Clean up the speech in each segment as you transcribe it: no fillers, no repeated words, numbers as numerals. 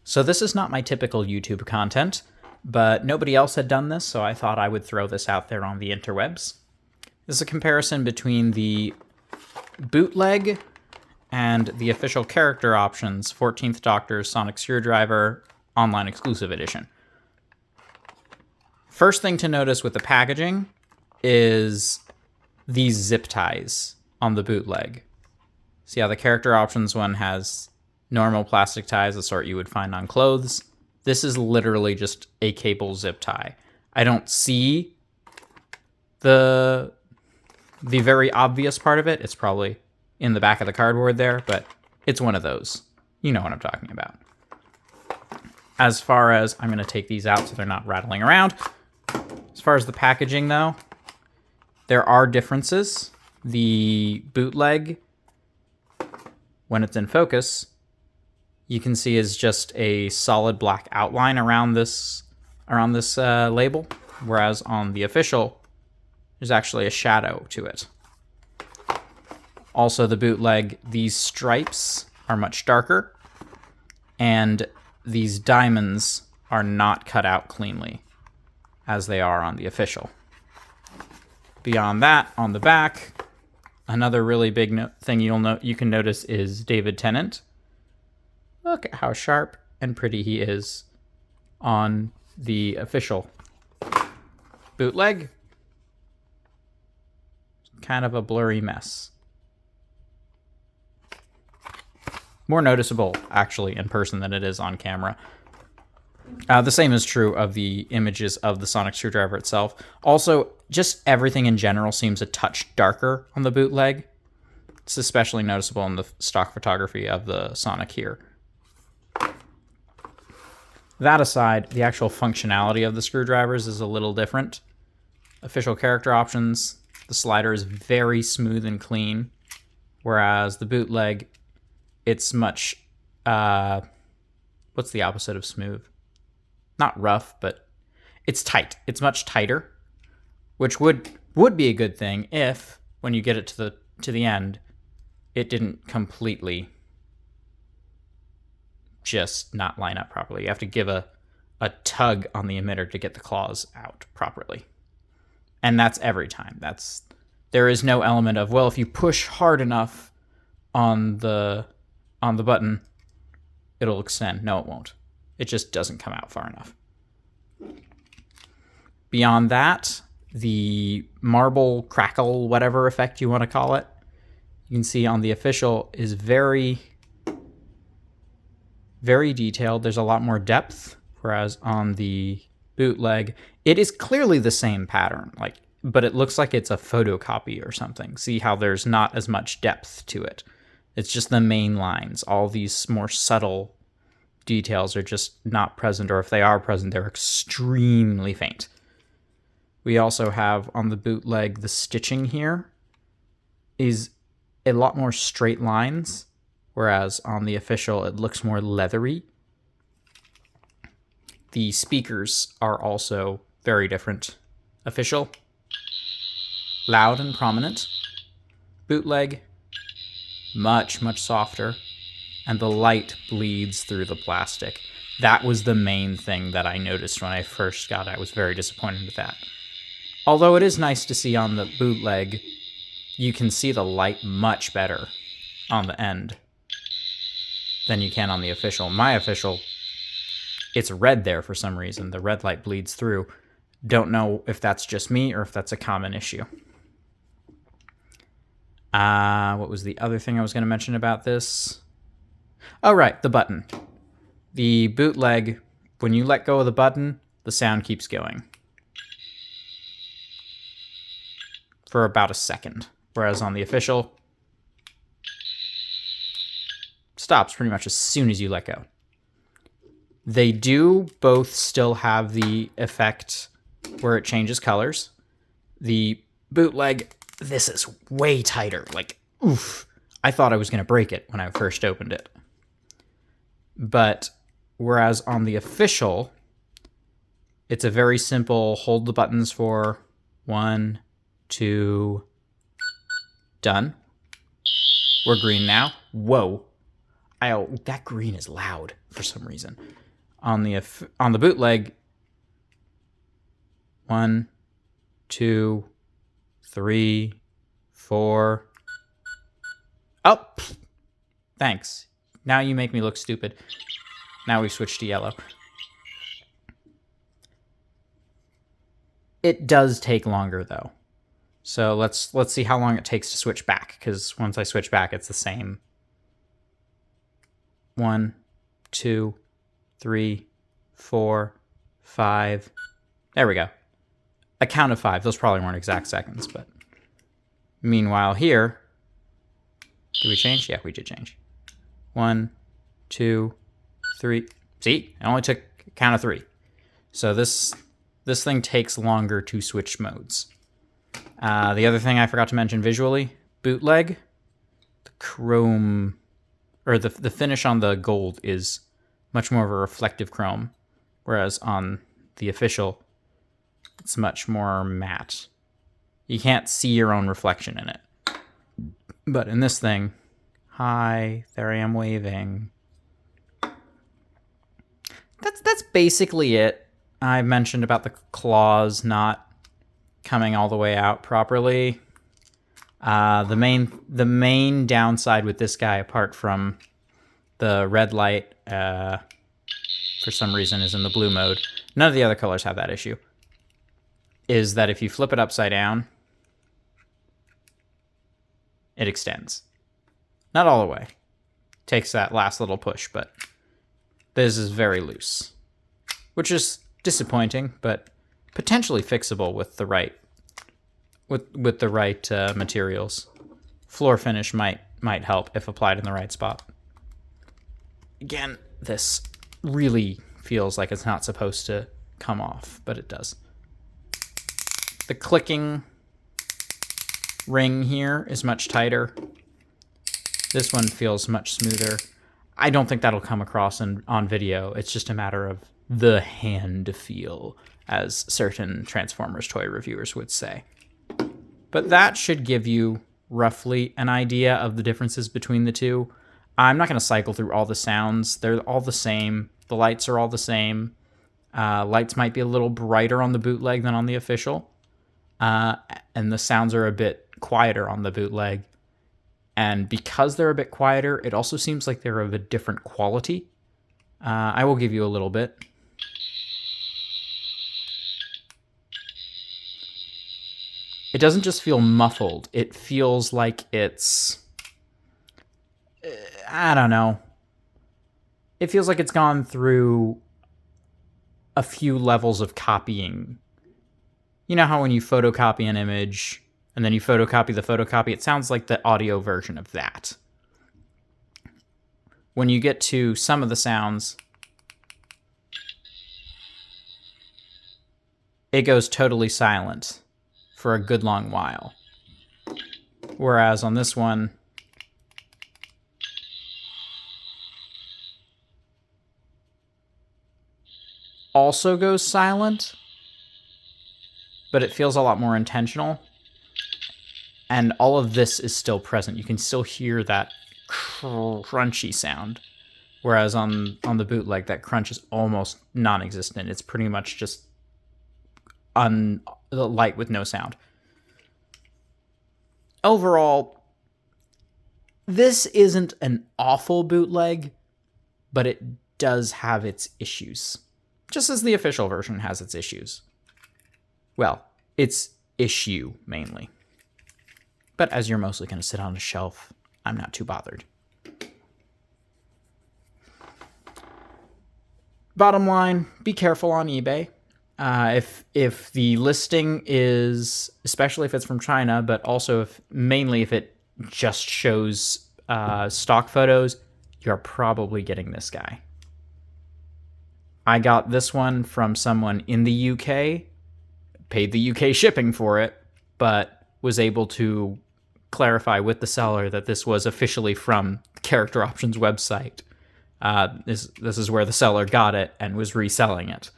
So this is not my typical YouTube content, but nobody else had done this, so I thought I would throw this out there on the interwebs. This is a comparison between the bootleg and the official character options 14th Doctor Sonic Screwdriver Online Exclusive Edition. First thing to notice with the packaging is these zip ties on the bootleg. See how the character options one has normal plastic ties, the sort you would find on clothes. This is literally just a cable zip tie. I don't see the very obvious part of it. It's probably in the back of the cardboard there, but it's one of those. You know what I'm talking about. As far as, I'm going to take these out so they're not rattling around. As far as the packaging though, there are differences. The bootleg, when it's in focus, you can see is just a solid black outline around this label, whereas on the official, there's actually a shadow to it. Also, the bootleg, these stripes are much darker, and these diamonds are not cut out cleanly, as they are on the official. Beyond that, on the back, another really big thing you can notice is David Tennant. Look at how sharp and pretty he is on the official. Bootleg, kind of a blurry mess. More noticeable, actually, in person than it is on camera. The same is true of the images of the Sonic Screwdriver itself. Also, just everything in general seems a touch darker on the bootleg. It's especially noticeable in the stock photography of the Sonic here. That aside, the actual functionality of the screwdrivers is a little different. Official character options, the slider is very smooth and clean, whereas the bootleg, it's much, what's the opposite of smooth? Not rough, but it's tight. It's much tighter, which would be a good thing if, when you get it to the end, it didn't completely just not line up properly. You have to give a tug on the emitter to get the claws out properly. And that's every time. There is no element of, well, if you push hard enough on the button, it'll extend. No, it won't. It just doesn't come out far enough. Beyond that, the marble crackle, whatever effect you want to call it, you can see on the official is very, very detailed. There's a lot more depth, whereas on the bootleg, it is clearly the same pattern, but it looks like it's a photocopy or something. See how there's not as much depth to it. It's just the main lines. All these more subtle details are just not present, or if they are present, they're extremely faint. We also have on the bootleg, the stitching here is a lot more straight lines, whereas on the official, it looks more leathery. The speakers are also very different. Official, loud and prominent. Bootleg, much, much softer. And the light bleeds through the plastic. That was the main thing that I noticed when I first got it. I was very disappointed with that. Although it is nice to see on the bootleg, you can see the light much better on the end than you can on the official. My official, it's red there for some reason. The red light bleeds through. Don't know if that's just me or if that's a common issue. What was the other thing I was going to mention about this? Oh, right, the button. The bootleg, when you let go of the button, the sound keeps going for about a second. Whereas on the official, stops pretty much as soon as you let go. They do both still have the effect where it changes colors. The bootleg, this is way tighter. Oof. I thought I was going to break it when I first opened it. But whereas on the official, it's a very simple hold the buttons for 1, 2, done. We're green now. Whoa. That green is loud for some reason. On the bootleg, 1, 2, 3, 4. Oh, thanks. Now you make me look stupid. Now we've switched to yellow. It does take longer though. So let's see how long it takes to switch back, because once I switch back, it's the same. 1, 2, 3, 4, 5. There we go. A count of 5. Those probably weren't exact seconds, but meanwhile here, did we change? Yeah, we did change. 1, 2, 3. See, it only took a count of 3. So this thing takes longer to switch modes. The other thing I forgot to mention visually, bootleg, the chrome, or the finish on the gold is much more of a reflective chrome, whereas on the official, it's much more matte. You can't see your own reflection in it. But in this thing, hi, there I am waving. That's basically it. I mentioned about the claws not coming all the way out properly. The main downside with this guy, apart from the red light, for some reason is in the blue mode. None of the other colors have that issue. Is that if you flip it upside down, it extends. Not all the way. Takes that last little push, but this is very loose, which is disappointing, but potentially fixable with the right materials. Floor finish might help if applied in the right spot. Again, this really feels like it's not supposed to come off, but it does. The clicking ring here is much tighter. This one feels much smoother. I don't think that'll come across on video. It's just a matter of the hand feel, as certain Transformers toy reviewers would say. But that should give you roughly an idea of the differences between the two. I'm not going to cycle through all the sounds. They're all the same. The lights are all the same. Lights might be a little brighter on the bootleg than on the official. And the sounds are a bit quieter on the bootleg. And because they're a bit quieter, it also seems like they're of a different quality. I will give you a little bit. It doesn't just feel muffled. It feels like it's... I don't know. It feels like it's gone through a few levels of copying. You know how when you photocopy an image and then you photocopy the photocopy, it sounds like the audio version of that. When you get to some of the sounds, it goes totally silent for a good long while. Whereas on this one, also goes silent, but it feels a lot more intentional. And all of this is still present. You can still hear that crunchy sound. Whereas on the bootleg, that crunch is almost non-existent. It's pretty much just light with no sound. Overall, this isn't an awful bootleg, but it does have its issues. Just as the official version has its issues. Well, its issue, mainly. But as you're mostly going to sit on a shelf, I'm not too bothered. Bottom line, be careful on eBay. If the listing is, especially if it's from China, but also mainly if it just shows stock photos, you're probably getting this guy. I got this one from someone in the UK, paid the UK shipping for it, but was able to clarify with the seller that this was officially from Character Options website. This is where the seller got it and was reselling it.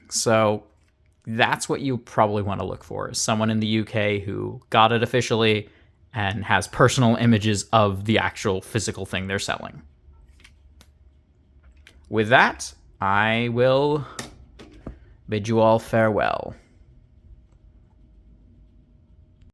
So that's what you probably want to look for, is someone in the UK who got it officially and has personal images of the actual physical thing they're selling. With that, I will bid you all farewell.